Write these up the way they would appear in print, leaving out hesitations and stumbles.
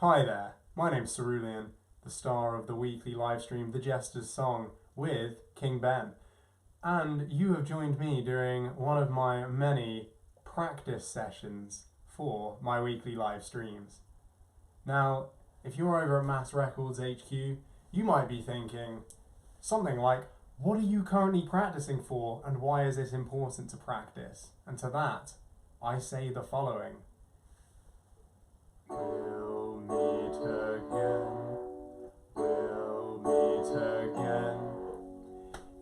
Hi there, my name's Cerulean, the star of the weekly live stream The Jester's Song with King Ben. And you have joined me during one of my many practice sessions for my weekly live streams. Now, if you're over at Mass Records HQ, you might be thinking something like, what are you currently practicing for and why is it important to practice? And to that, I say the following. We'll meet again. We'll meet again.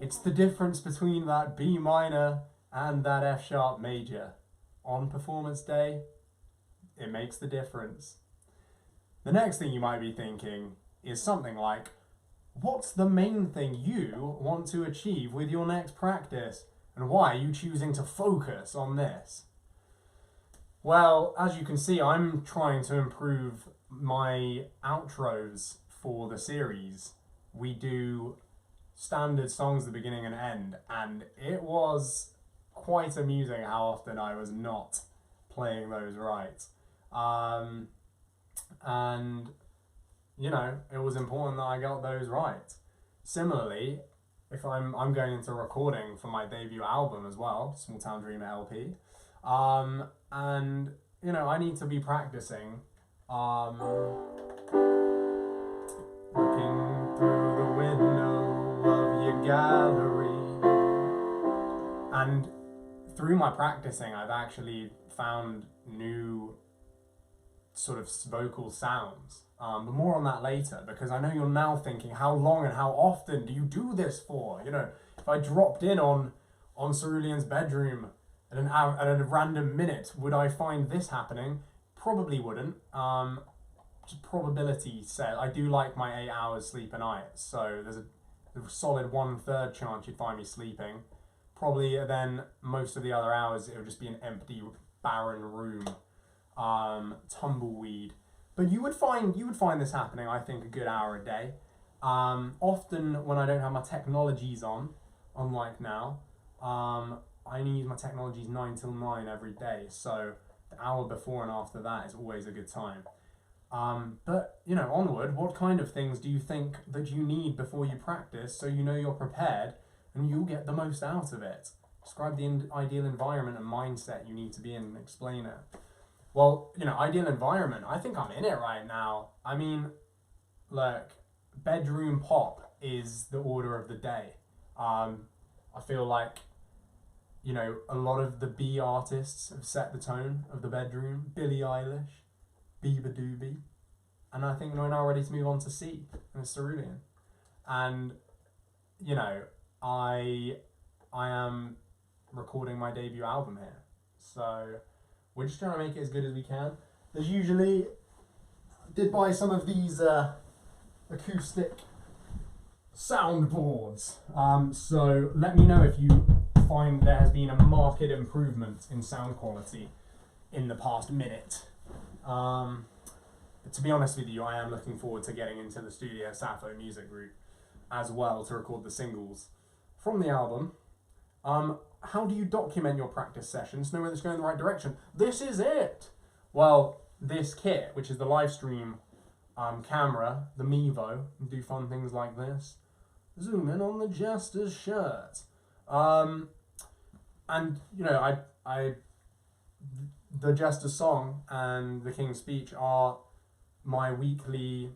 It's the difference between that B minor and that F sharp major. On performance day, it makes the difference. The next thing you might be thinking is something like, what's the main thing you want to achieve with your next practice? And why are you choosing to focus on this? Well, as you can see, I'm trying to improve my outros for the series. We do standard songs at the beginning and end, and it was quite amusing how often I was not playing those right. And, you know, it was important that I got those right. Similarly, if I'm going into recording for my debut album as well, Small Town Dreamer LP, and, you know, I need to be practicing, looking through the window of your gallery. And through my practicing, I've actually found new sort of vocal sounds. But more on that later, because I know you're now thinking, how long and how often do you do this for? You know, if I dropped in on Cerulean's bedroom at a random minute, would I find this happening? Probably wouldn't. Just probability said, I do like my 8 hours sleep a night, so there's a solid 1/3 chance you'd find me sleeping. Probably then most of the other hours it would just be an empty, barren room, tumbleweed. But you would find this happening, I think, a good hour a day. Often when I don't have my technologies on, unlike now, I only use my technologies 9 till 9 every day. So the hour before and after that is always a good time. But, you know, onward, what kind of things do you think that you need before you practice so you know you're prepared and you'll get the most out of it? Describe the ideal environment and mindset you need to be in and explain it. Well, you know, ideal environment, I think I'm in it right now. I mean, look, bedroom pop is the order of the day. I feel like, you know, a lot of the B artists have set the tone of the bedroom. Billie Eilish, Biba Doobie. And I think we're now ready to move on to C, and Cerulean. And, you know, I am recording my debut album here. So we're just trying to make it as good as we can. There's usually, did buy some of these acoustic soundboards. So let me know if you find there has been a marked improvement in sound quality in the past minute. But to be honest with you, I am looking forward to getting into the studio at Sappho Music Group as well to record the singles from the album. How do you document your practice sessions, know whether it's going in the right direction? This is it! Well, this kit, which is the live stream camera, the Mevo, do fun things like this. Zoom in on the Jester's shirt. And, you know, the Jester's Song and the King's Speech are my weekly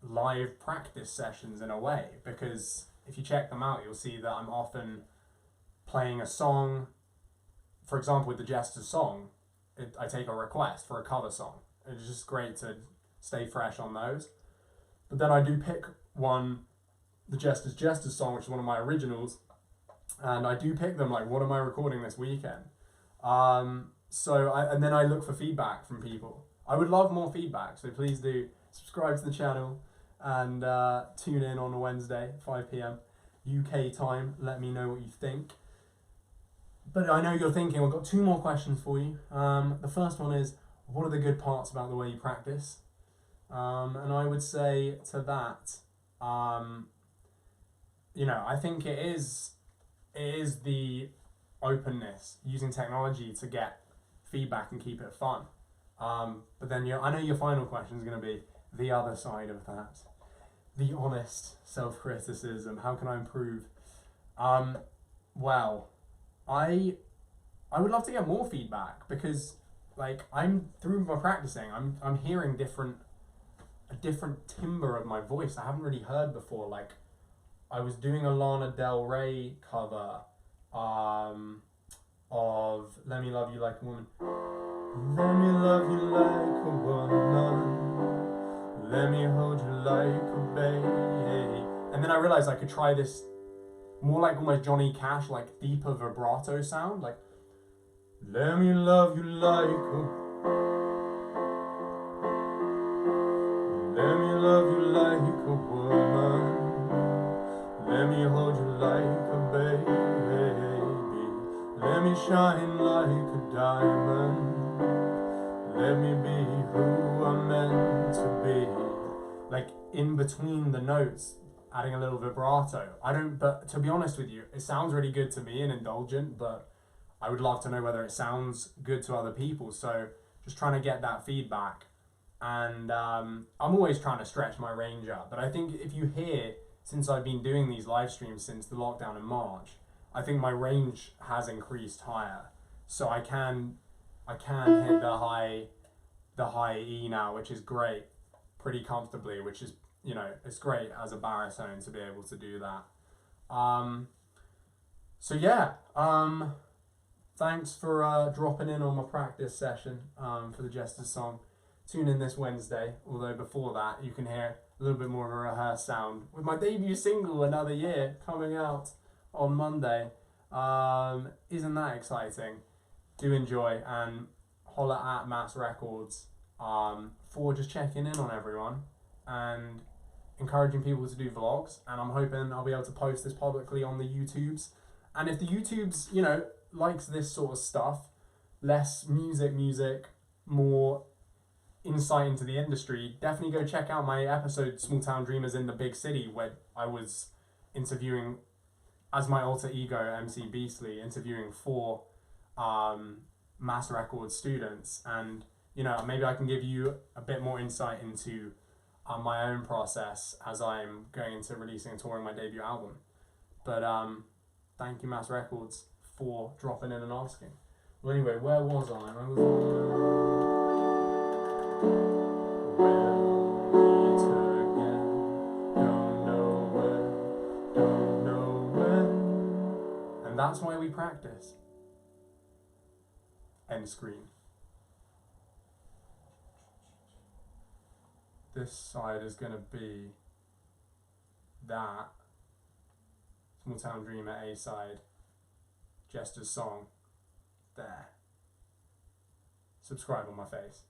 live practice sessions in a way, because if you check them out, you'll see that I'm often playing a song. For example, with the Jester's Song, I take a request for a cover song. It's just great to stay fresh on those. But then I do pick one, the Jester's Song, which is one of my originals, and I do pick them like, what am I recording this weekend? And then I look for feedback from people. I would love more feedback, so please do subscribe to the channel and tune in on Wednesday, 5 p.m. UK time. Let me know what you think. But I know you're thinking, I've got 2 more questions for you. The first one is, what are the good parts about the way you practice? And I would say to that, you know, I think it is the openness, using technology to get feedback and keep it fun. But then I know your final question is going to be the other side of that, the honest self-criticism. How can I improve? Well, I would love to get more feedback, because like I'm through my practicing, I'm hearing a different timbre of my voice I haven't really heard before. Like I was doing a Lana Del Rey cover of Let Me Love You Like a Woman. Let me love you like a woman. Let me hold you like a baby. And then I realized I could try this more like almost Johnny Cash, like deeper vibrato sound, like let me love you like a, let me love you like a woman, let me hold you like a baby, let me shine like a diamond, let me be who I'm meant to be. Like in between the notes, adding a little vibrato. But to be honest with you, it sounds really good to me and indulgent, but I would love to know whether it sounds good to other people. So just trying to get that feedback. And I'm always trying to stretch my range up. But I think if you hear, since I've been doing these live streams since the lockdown in March, I think my range has increased higher. So I can hit the high E now, which is great, pretty comfortably, which is, you know, it's great as a baritone to be able to do that. So yeah, thanks for dropping in on my practice session for the Jester's song. Tune in this Wednesday, although before that you can hear a little bit more of a rehearsed sound with my debut single, Another Year, coming out on Monday. Isn't that exciting? Do enjoy, and holler at Mass Records for just checking in on everyone and encouraging people to do vlogs. And I'm hoping I'll be able to post this publicly on the YouTubes. And if the YouTubes, you know, likes this sort of stuff, less music, more insight into the industry, definitely go check out my episode Small Town Dreamers in the Big City, where I was interviewing as my alter ego MC Beastly, interviewing 4 Mass Records students. And you know, maybe I can give you a bit more insight into my own process as I'm going into releasing and touring my debut album. But thank you, Mass Records, for dropping in and asking. Well, anyway, where was I? I was we'll meet again. Don't know when. And that's why we practice. End screen. This side is going to be that Small Town Dreamer A side, Jester's song, there. Subscribe on my face.